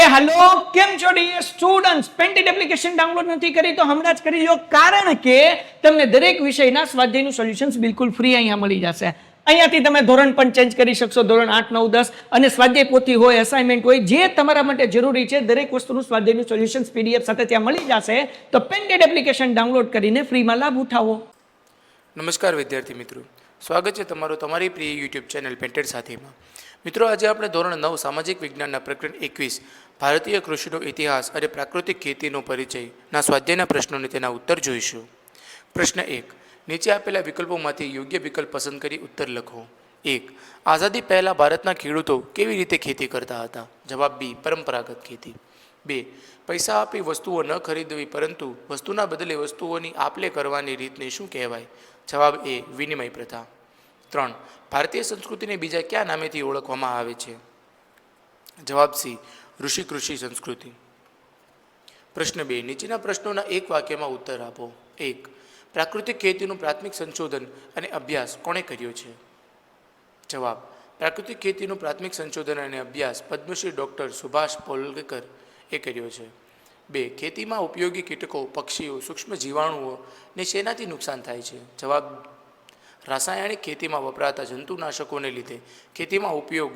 Hello કેમ છો dear students, painted application download નથી કરી તો હમણાં જ કરી લો, કારણ કે તમને દરેક વિષયના સ્વાધ્યાયનું સોલ્યુશન્સ બિલકુલ ફ્રી અહીંયા મળી જશે. અહીંયાથી તમે ધોરણ પણ ચેન્જ કરી શકશો, ધોરણ 8, 9, 10 અને સ્વાધ્યાય પોથી હોય, અસાઇનમેન્ટ હોય, જે તમારા માટે જરૂરી છે દરેક વસ્તુનું સ્વાધ્યાયનું સોલ્યુશન્સ પીડીએફ સાથે ત્યાં મળી જશે. તો પેન્ટેડ એપ્લિકેશન ડાઉનલોડ કરીને ફ્રીમાં લાભ ઉઠાવો. નમસ્કાર વિદ્યાર્થી મિત્રો, સ્વાગત છે તમારું તમારી પ્રિય યુટ્યુબ ચેનલ પેન્ટેડ સાથીમાં. મિત્રો, આજે આપણે ધોરણ 9 સામાજિક વિજ્ઞાનના પ્રકરણ 21 ભારતીય કૃષિનો ઇતિહાસ અને પ્રાકૃતિક ખેતીનો પરિચયના સ્વાધ્યાયના પ્રશ્નોને તેના ઉત્તર જોઈશું. પ્રશ્ન 1. નીચે આપેલા વિકલ્પોમાંથી યોગ્ય વિકલ્પ પસંદ કરી ઉત્તર લખો. 1. આઝાદી પહેલાં ભારતના ખેડૂતો કેવી રીતે ખેતી કરતા હતા? જવાબ બી. પરંપરાગત ખેતી. 2. પૈસા આપી વસ્તુઓ ન ખરીદવી પરંતુ વસ્તુના બદલે વસ્તુઓની આપ-લે કરવાની રીતને શું કહેવાય? જવાબ એ. વિનિમય પ્રથા. 3. ભારતીય સંસ્કૃતિને બીજા કયા નામેથી ઓળખવામાં આવે છે? જવાબ સી. ઋષિ કૃષિ સંસ્કૃતિ. પ્રશ્ન 2. નીચેના પ્રશ્નોના એક વાક્યમાં ઉત્તર આપો. 1. પ્રાકૃતિક ખેતીનું પ્રાથમિક સંશોધન અને અભ્યાસ કોણે કર્યો છે? જવાબ. પ્રાકૃતિક ખેતીનું પ્રાથમિક સંશોધન અને અભ્યાસ પદ્મશ્રી ડૉક્ટર સુભાષ પોલકર એ કર્યો છે. 2. ખેતીમાં ઉપયોગી કીટકો, પક્ષીઓ, સૂક્ષ્મ જીવાણુઓને શેનાથી નુકસાન થાય છે? જવાબ. રાસાયણિક ખેતીમાં વપરાતા જંતુનાશકોને લીધે ખેતીમાં ઉપયોગ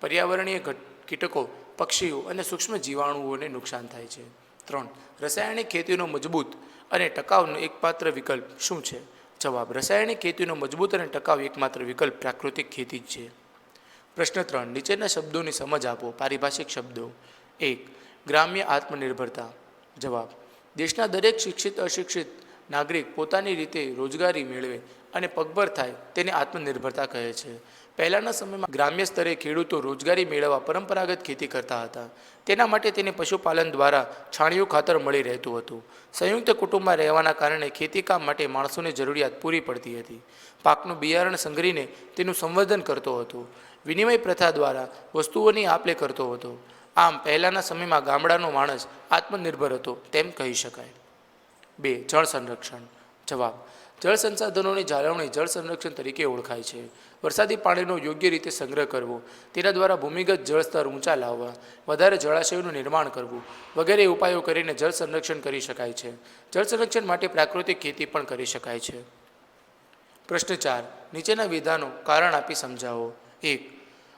પર્યાવરણીય કીટકો, પક્ષીઓ અને સૂક્ષ્મ જીવાણુઓને નુકસાન થાય છે. 3. રાસાયણિક ખેતીનો મજબૂત અને ટકાઉ એકમાત્ર વિકલ્પ શું છે? જવાબ. રાસાયણિક ખેતીનો મજબૂત અને ટકાઉ એકમાત્ર વિકલ્પ પ્રાકૃતિક ખેતી જ છે. પ્રશ્ન 3. નીચેના શબ્દોની સમજ આપો. પારિભાષિક શબ્દો. 1. ગ્રામ્ય આત્મનિર્ભરતા. જવાબ. દેશના દરેક શિક્ષિત અશિક્ષિત નાગરિક પોતાની રીતે રોજગારી મેળવે અને પગભર થાય તેને આત્મનિર્ભરતા કહે છે. પહેલાંના સમયમાં ગ્રામ્ય સ્તરે ખેડૂતો રોજગારી મેળવવા પરંપરાગત ખેતી કરતા હતા. તેના માટે તેને પશુપાલન દ્વારા છાણિયું ખાતર મળી રહેતું હતું. સંયુક્ત કુટુંબમાં રહેવાના કારણે ખેતીકામ માટે માણસોની જરૂરિયાત પૂરી પડતી હતી. પાકનું બિયારણ સંગ્રહીને તેનું સંવર્ધન કરતો હતો. વિનિમય પ્રથા દ્વારા વસ્તુઓની આપ-લે કરતો હતો. આમ પહેલાંના સમયમાં ગામડાનો માણસ આત્મનિર્ભર હતો તેમ કહી શકાય. 2. જળ સંરક્ષણ. જવાબ. જળ સંસાધનોની જાળવણી જળ સંરક્ષણ તરીકે ઓળખાય છે. વરસાદી પાણીનો યોગ્ય રીતે સંગ્રહ કરવો, તેના દ્વારા ભૂમિગત જળસ્તર ઊંચા લાવવા, વધારે જળાશયોનું નિર્માણ કરવું વગેરે ઉપાયો કરીને જળ સંરક્ષણ કરી શકાય છે. જળ સંરક્ષણ માટે પ્રાકૃતિક ખેતી પણ કરી શકાય છે. પ્રશ્ન 4. નીચેના વિધાનો કારણ આપી સમજાવો. 1.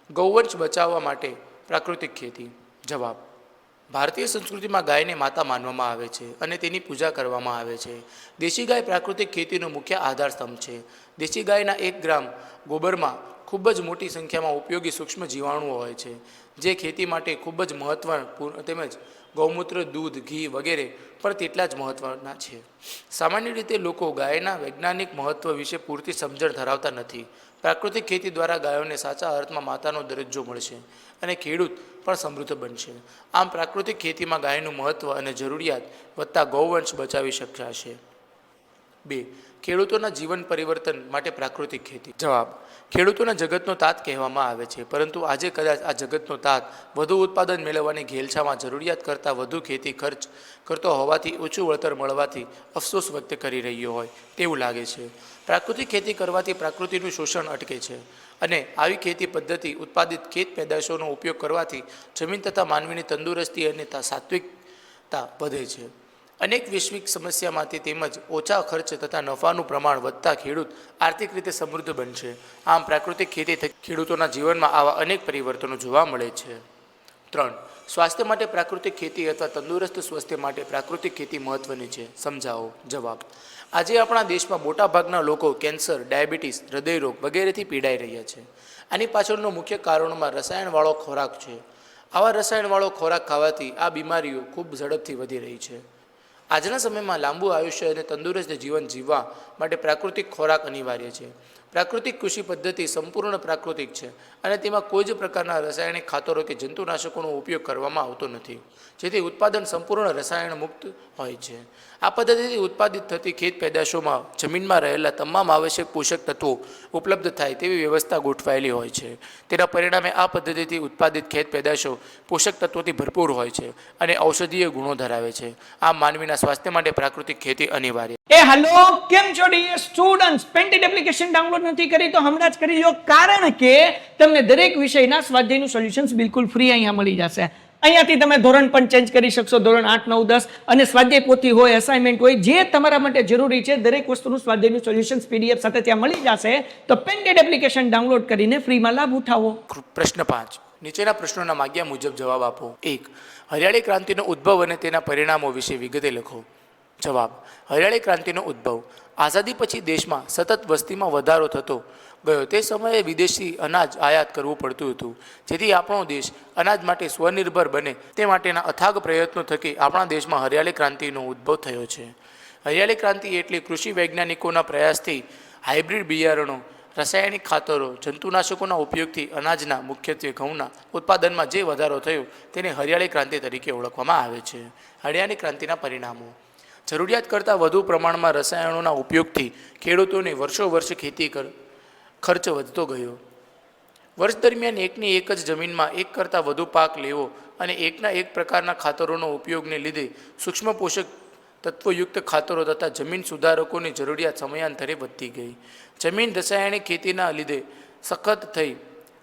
ગૌવંશ બચાવવા માટે પ્રાકૃતિક ખેતી. જવાબ. ભારતીય સંસ્કૃતિમાં ગાયને માતા માનવામાં આવે છે અને તેની પૂજા કરવામાં આવે છે. દેશી ગાય પ્રાકૃતિક ખેતીનો મુખ્ય આધાર સ્તંભ છે. દેશી ગાયના 1 ગ્રામ ગોબરમાં ખૂબ જ મોટી સંખ્યામાં ઉપયોગી સૂક્ષ્મ જીવાણુઓ હોય છે, જે ખેતી માટે ખૂબ જ મહત્વપૂર્ણ તેમજ ગૌમૂત્ર, દૂધ, ઘી વગેરે પણ તેટલા જ મહત્ત્વના છે. સામાન્ય રીતે લોકો ગાયના વૈજ્ઞાનિક મહત્ત્વ વિશે પૂરતી સમજણ ધરાવતા નથી. પ્રાકૃતિક ખેતી દ્વારા ગાયોને સાચા અર્થમાં માતાનો દરજ્જો મળશે અને ખેડૂત પણ સમૃદ્ધ બનશે. આમ પ્રાકૃતિક ખેતીમાં ગાયનું મહત્ત્વ અને જરૂરિયાત વધતા ગૌવંશ બચાવી શકાશે. 2. ખેડૂતોના જીવન પરિવર્તન માટે પ્રાકૃતિક ખેતી. જવાબ. ખેડૂતોના જગતનો તાત કહેવામાં આવે છે, પરંતુ આજે કદાચ આ જગતનો તાત વધુ ઉત્પાદન મેળવવાની ઘેલછામાં જરૂરિયાત કરતાં વધુ ખેતી ખર્ચ કરતો હોવાથી ઓછું વળતર મળવાથી અફસોસ વ્યક્ત કરી રહ્યો હોય તેવું લાગે છે. પ્રાકૃતિક ખેતી કરવાથી પ્રકૃતિનું શોષણ અટકે છે અને આવી ખેતી પદ્ધતિ ઉત્પાદિત ખેત પેદાશોનો ઉપયોગ કરવાથી જમીન તથા માનવીની તંદુરસ્તી અને સાત્વિકતા વધે છે. અનેક વૈશ્વિક સમસ્યામાંથી તેમજ ઓછા ખર્ચ તથા નફાનું પ્રમાણ વધતા ખેડૂત આર્થિક રીતે સમૃદ્ધ બનશે. આમ પ્રાકૃતિક ખેતી થકી ખેડૂતોના જીવનમાં આવા અનેક પરિવર્તનો જોવા મળે છે. 3. સ્વાસ્થ્ય માટે પ્રાકૃતિક ખેતી અથવા તંદુરસ્ત સ્વાસ્થ્ય માટે પ્રાકૃતિક ખેતી મહત્ત્વની છે. સમજાવો. જવાબ. આજે આપણા દેશમાં મોટાભાગના લોકો કેન્સર, ડાયાબિટીસ, હૃદયરોગ વગેરેથી પીડાઈ રહ્યા છે. આની પાછળનું મુખ્ય કારણોમાં રસાયણવાળો ખોરાક છે. આવા રસાયણવાળો ખોરાક ખાવાથી આ બીમારીઓ ખૂબ ઝડપથી વધી રહી છે. આજના સમયમાં લાંબુ આયુષ્ય અને તંદુરસ્ત જીવન જીવવા માટે પ્રાકૃતિક ખોરાક અનિવાર્ય છે. પ્રાકૃતિક કૃષિ પદ્ધતિ સંપૂર્ણ પ્રાકૃતિક છે અને તેમાં કોઈ જ પ્રકારના રાસાયણિક ખાતરો કે જંતુનાશકોનો ઉપયોગ કરવામાં આવતો નથી, જેથી ઉત્પાદન સંપૂર્ણ રસાયણ મુક્ત હોય છે. આ પદ્ધતિથી ઉત્પાદિત થતી ખેત પેદાશોમાં જમીનમાં રહેલા તમામ આવશ્યક પોષક તત્વો ઉપલબ્ધ થાય તેવી વ્યવસ્થા ગોઠવાયેલી હોય છે. તેના પરિણામે આ પદ્ધતિથી ઉત્પાદિત ખેત પેદાશો પોષક તત્વોથી ભરપૂર હોય છે અને ઔષધીય ગુણો ધરાવે છે. આમ માનવીના સ્વાસ્થ્ય માટે પ્રાકૃતિક ખેતી અનિવાર્ય. હેલો કેમ છો dear students, painted application download નથી કરી તો હમણાં જ કરી લો, કારણ કે તમને દરેક વિષયના સ્વાધ્યાયનું સોલ્યુશન્સ બિલકુલ ફ્રી અહીંયા મળી જશે. અહીંયાથી તમે ધોરણ પણ ચેન્જ કરી શકશો, ધોરણ 8, 9, 10 અને સ્વાધ્યાય પોથી હોય, અસાઇનમેન્ટ હોય, જે તમારા માટે જરૂરી છે દરેક વસ્તુનું સ્વાધ્યાયનું સોલ્યુશન્સ PDF સાથે ત્યાં મળી જશે. તો પેન્ટેડ એપ્લિકેશન ડાઉનલોડ કરીને ફ્રીમાં લાભ ઉઠાવો. પ્રશ્ન 5. નીચેના પ્રશ્નોના માગ્યા મુજબ જવાબ આપો. 1. હરિયાળી ક્રાંતિનો ઉદ્ભવ અને તેના પરિણામો વિશે વિગતે લખો. જવાબ. હરિયાળી ક્રાંતિનો ઉદ્ભવ. આઝાદી પછી દેશમાં સતત વસ્તીમાં વધારો થતો ગયો. તે સમયે વિદેશી અનાજ આયાત કરવું પડતું હતું, જેથી આપણો દેશ અનાજ માટે સ્વનિર્ભર બને તે માટેના અથાગ પ્રયત્નો થકી આપણા દેશમાં હરિયાળી ક્રાંતિનો ઉદ્ભવ થયો છે. હરિયાળી ક્રાંતિ એટલે કૃષિ વૈજ્ઞાનિકોના પ્રયાસથી હાઇબ્રિડ બિયારણો, રાસાયણિક ખાતરો, જંતુનાશકોના ઉપયોગથી અનાજના, મુખ્યત્વે ઘઉંના ઉત્પાદનમાં જે વધારો થયો તેને હરિયાળી ક્રાંતિ તરીકે ઓળખવામાં આવે છે. હરિયાળી ક્રાંતિના પરિણામો. જરૂરિયાત કરતાં વધુ પ્રમાણમાં રસાયણોના ઉપયોગથી ખેડૂતોને વર્ષો ખેતી ખર્ચ વધતો ગયો. વર્ષ દરમિયાન એકની એક જ જમીનમાં એક કરતાં વધુ પાક લેવો અને એકના એક પ્રકારના ખાતરોનો ઉપયોગને લીધે સૂક્ષ્મ પોષક તત્વયુક્ત ખાતરો તથા જમીન સુધારકોની જરૂરિયાત સમયાંતરે વધતી ગઈ. જમીન રાસાયણિક ખેતીના લીધે સખત થઈ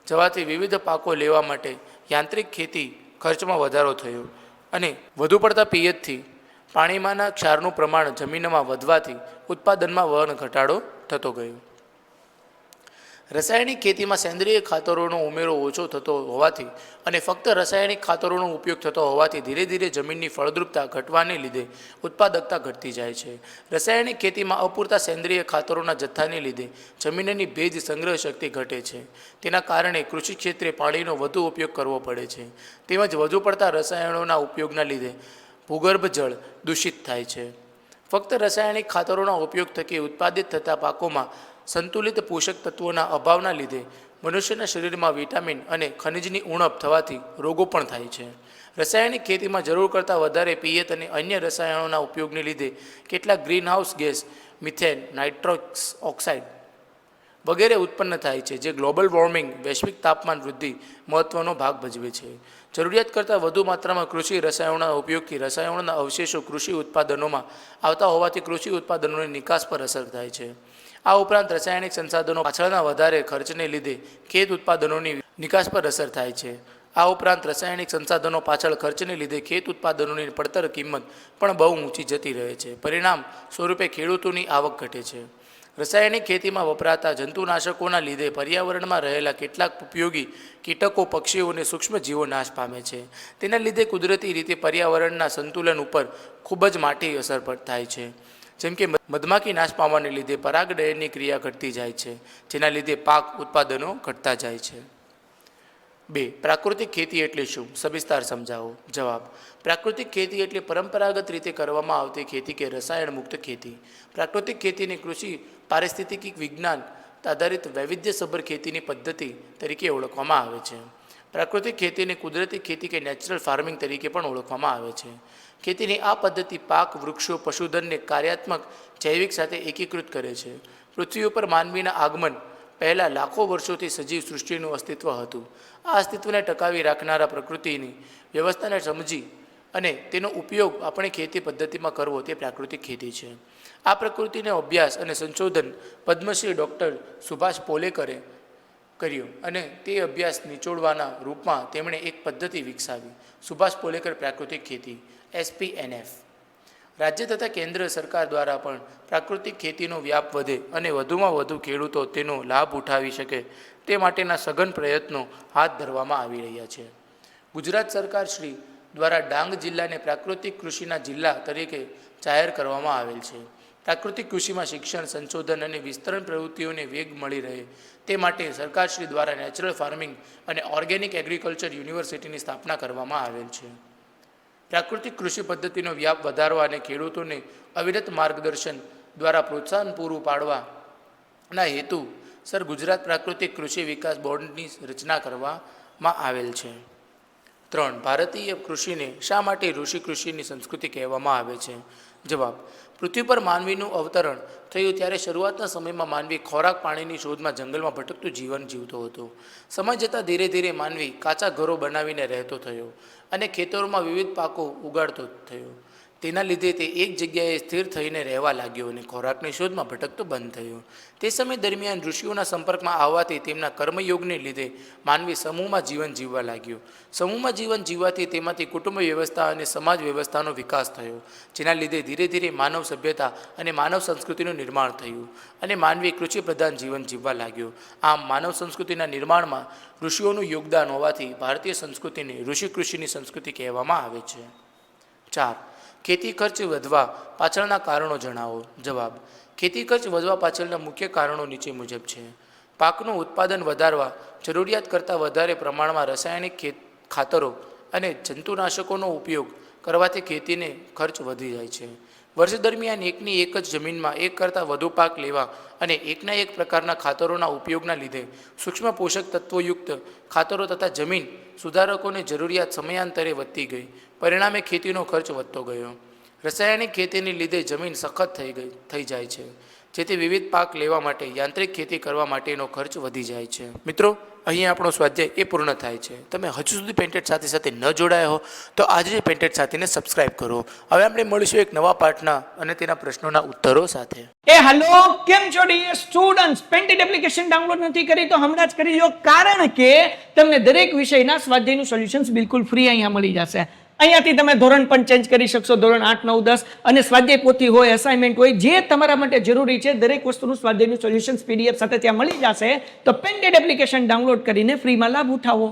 જવાથી વિવિધ પાકો લેવા માટે યાંત્રિક ખેતી ખર્ચમાં વધારો થયો અને વધુ પડતા પિયતથી પાણીમાંના ક્ષારનું પ્રમાણ જમીનમાં વધવાથી ઉત્પાદનમાં વહન ઘટાડો થતો ગયો. રાસાયણિક ખેતીમાં સેન્દ્રિય ખાતરોનો ઉમેરો ઓછો થતો હોવાથી અને ફક્ત રાસાયણિક ખાતરોનો ઉપયોગ થતો હોવાથી ધીરે ધીરે જમીનની ફળદ્રુપતા ઘટવાને લીધે ઉત્પાદકતા ઘટતી જાય છે. રાસાયણિક ખેતીમાં અપૂરતા સેન્દ્રિય ખાતરોના જથ્થાને લીધે જમીનની ભેજ સંગ્રહ શક્તિ ઘટે છે. તેના કારણે કૃષિ ક્ષેત્રે પાણીનો વધુ ઉપયોગ કરવો પડે છે. તેમજ વધુ પડતા રસાયણોના ઉપયોગના લીધે ભૂગર્ભ જળ દૂષિત થાય છે. ફક્ત રાસાયણિક ખાતરોના ઉપયોગ થકી ઉત્પાદિત થતા પાકોમાં સંતુલિત પોષક તત્વોના અભાવના લીધે મનુષ્યના શરીરમાં વિટામિન અને ખનિજની ઉણપ થવાથી રોગો પણ થાય છે. રાસાયણિક ખેતીમાં જરૂર કરતાં વધારે પિયત અને અન્ય રસાયણોના ઉપયોગને લીધે કેટલાક ગ્રીનહાઉસ ગેસ, મિથેન, નાઇટ્રોક્સ ઓક્સાઇડ વગેરે ઉત્પન્ન થાય છે, જે ગ્લોબલ વોર્મિંગ, વૈશ્વિક તાપમાન વૃદ્ધિ મહત્વનો ભાગ ભજવે છે. જરૂરિયાત કરતાં વધુ માત્રામાં કૃષિ રસાયણોના ઉપયોગથી રસાયણોના અવશેષો કૃષિ ઉત્પાદનોમાં આવતા હોવાથી કૃષિ ઉત્પાદનોની નિકાસ પર અસર થાય છે. આ ઉપરાંત રાસાયણિક સંસાધનો પાછળના વધારે ખર્ચને લીધે ખેત ઉત્પાદનોની નિકાસ પર અસર થાય છે. આ ઉપરાંત રાસાયણિક સંસાધનો પાછળ ખર્ચને લીધે ખેત ઉત્પાદનોની પડતર કિંમત પણ બહુ ઊંચી જતી રહે છે. પરિણામ સ્વરૂપે ખેડૂતોની આવક ઘટે છે. રાસાયણિક ખેતીમાં વપરાતા જંતુનાશકોના લીધે પર્યાવરણમાં રહેલા કેટલાક ઉપયોગી કીટકો, પક્ષીઓ અને સૂક્ષ્મજીવો નાશ પામે છે. તેના લીધે કુદરતી રીતે પર્યાવરણના સંતુલન ઉપર ખૂબ જ માઠી અસર થાય છે. જેમ કે મધમાખી નાશ પામવાને લીધે પરાગડયનની ક્રિયા ઘટતી જાય છે, જેના લીધે પાક ઉત્પાદનો ઘટતા જાય છે. 2. પ્રાકૃતિક ખેતી એટલે શું? સવિસ્તાર સમજાવો. જવાબ. પ્રાકૃતિક ખેતી એટલે પરંપરાગત રીતે કરવામાં આવતી ખેતી કે રસાયણ મુક્ત ખેતી. પ્રાકૃતિક ખેતીને કૃષિ પારિસ્થિતિક વિજ્ઞાન આધારિત વૈવિધ્યસભર ખેતીની પદ્ધતિ તરીકે ઓળખવામાં આવે છે. પ્રાકૃતિક ખેતીને કુદરતી ખેતી કે નેચરલ ફાર્મિંગ તરીકે પણ ઓળખવામાં આવે છે. ખેતીની આ પદ્ધતિ પાક, વૃક્ષો, પશુધનને કાર્યાત્મક જૈવિક સાથે એકીકૃત કરે છે. પૃથ્વી ઉપર માનવીના આગમન પહેલાં લાખો વર્ષોથી સજીવ સૃષ્ટિનું અસ્તિત્વ હતું. આ અસ્તિત્વને ટકાવી રાખનારા પ્રકૃતિની વ્યવસ્થાને સમજી અને તેનો ઉપયોગ આપણે ખેતી પદ્ધતિમાં કરવો તે પ્રાકૃતિક ખેતી છે. આ પ્રકૃતિનો અભ્યાસ અને સંશોધન પદ્મશ્રી ડૉક્ટર સુભાષ પોલેકરે કર્યો અને તે અભ્યાસ નિચોડવાના રૂપમાં તેમણે એક પદ્ધતિ વિકસાવી, સુભાષ પોલેકર પ્રાકૃતિક ખેતી SPNF. રાજ્ય તથા કેન્દ્ર સરકાર દ્વારા પણ પ્રાકૃતિક ખેતીનો વ્યાપ વધે અને વધુમાં વધુ ખેડૂતો તેનો લાભ ઉઠાવી શકે તે માટેના સઘન પ્રયત્નો હાથ ધરવામાં આવી રહ્યા છે. ગુજરાત સરકાર શ્રી દ્વારા ડાંગ જિલ્લાને પ્રાકૃતિક કૃષિના જિલ્લા તરીકે જાહેર કરવામાં આવેલ છે. પ્રાકૃતિક કૃષિમાં શિક્ષણ, સંશોધન અને વિસ્તરણ પ્રવૃત્તિઓને વેગ મળી રહે તે માટે સરકારશ્રી દ્વારા નેચરલ ફાર્મિંગ અને ઓર્ગેનિક એગ્રીકલ્ચર યુનિવર્સિટીની સ્થાપના કરવામાં આવેલ છે. પ્રાકૃતિક કૃષિ પદ્ધતિનો વ્યાપ વધારવા અને ખેડૂતોને અવિરત માર્ગદર્શન દ્વારા પ્રોત્સાહન પૂરું પાડવાના હેતુ સર ગુજરાત પ્રાકૃતિક કૃષિ વિકાસ બોર્ડની રચના કરવામાં આવેલ છે. 3. ભારતીય કૃષિને શા માટે ઋષિ કૃષિની સંસ્કૃતિ કહેવામાં આવે છે? જવાબ. પૃથ્વી પર માનવીનું અવતરણ થયું ત્યારે શરૂઆતના સમયમાં માનવી ખોરાક, પાણીની શોધમાં જંગલમાં ભટકતું જીવન જીવતો હતો. સમય જતાં ધીરે ધીરે માનવી કાચા ઘરો બનાવીને રહેતો થયો અને ખેતરોમાં વિવિધ પાકો ઉગાડતો થયો. તેના લીધે તે એક જગ્યાએ સ્થિર થઈને રહેવા લાગ્યો અને ખોરાકની શોધમાં ભટકતો બંધ થયો. તે સમય દરમિયાન ઋષિઓના સંપર્કમાં આવવાથી તેમના કર્મયોગને લીધે માનવી સમૂહમાં જીવન જીવવા લાગ્યો. સમૂહમાં જીવન જીવવાથી તેમાંથી કુટુંબ વ્યવસ્થા અને સમાજ વ્યવસ્થાનો વિકાસ થયો, જેના લીધે ધીરે ધીરે માનવ સભ્યતા અને માનવ સંસ્કૃતિનું નિર્માણ થયું અને માનવી કૃષિ પ્રધાન જીવન જીવવા લાગ્યો. આમ માનવ સંસ્કૃતિના નિર્માણમાં ઋષિઓનું યોગદાન હોવાથી ભારતીય સંસ્કૃતિને ઋષિ કૃષિની સંસ્કૃતિ કહેવામાં આવે છે. 4. ખેતી ખર્ચ વધવા પાછળના કારણો જણાવો. જવાબ: ખેતી ખર્ચ વધવા પાછળના મુખ્ય કારણો નીચે મુજબ છે. પાકનું ઉત્પાદન વધારવા જરૂરિયાત કરતાં વધારે પ્રમાણમાં રાસાયણિક ખાતરો અને જંતુનાશકોનો ઉપયોગ કરવાથી ખેતીને ખર્ચ વધી જાય છે. વર્ષ દરમિયાન એકની એક જ જમીનમાં એક કરતાં વધુ પાક લેવા અને એકના એક પ્રકારના ખાતરોના ઉપયોગના લીધે સૂક્ષ્મ પોષક તત્વોયુક્ત ખાતરો તથા જમીન સુધારકોની જરૂરિયાત સમયાંતરે વધતી ગઈ. પરિણામે ખેતીનો ખર્ચ વધતો ગયો. રાસાયણિક ખેતીને લીધે જમીન સખત થઈ જાય છે, જેથી વિવિધ પાક લેવા માટે યાંત્રિક ખેતી કરવા માટેનો ખર્ચ વધી જાય છે. મિત્રો, અહીં આપણો સ્વાધ્યાય એ પૂર્ણ થાય છે. તમે હજુ સુધી પેન્ટેડ સાથે સાથે ન જોડાયા હો તો આજે જ પેન્ટેડ સાથીને સબસ્ક્રાઇબ કરો. હવે આપણે મળીશું એક નવા પાઠના અને તેના પ્રશ્નોના ઉત્તરો સાથે. હેલો, કેમ છો dear students? Painted application download નથી કરી તો હમણાં જ કરી લો, કારણ કે તમને દરેક વિષયના સ્વાધ્યાયનું સોલ્યુશન્સ બિલકુલ ફ્રી અહીંયા મળી જશે. અહીંયાથી તમે ધોરણ પણ ચેન્જ કરી શકશો, ધોરણ 8, 9, 10 અને સ્વાધ્યાય પોથી હોય, અસાઇનમેન્ટ હોય, જે તમારા માટે જરૂરી છે દરેક વસ્તુનું સ્વાધ્યાયનું સોલ્યુશન્સ PDF સાથે ત્યાં મળી જશે. તો પેન્ટેડ એપ્લિકેશન ડાઉનલોડ કરીને ફ્રીમાં લાભ ઉઠાવો.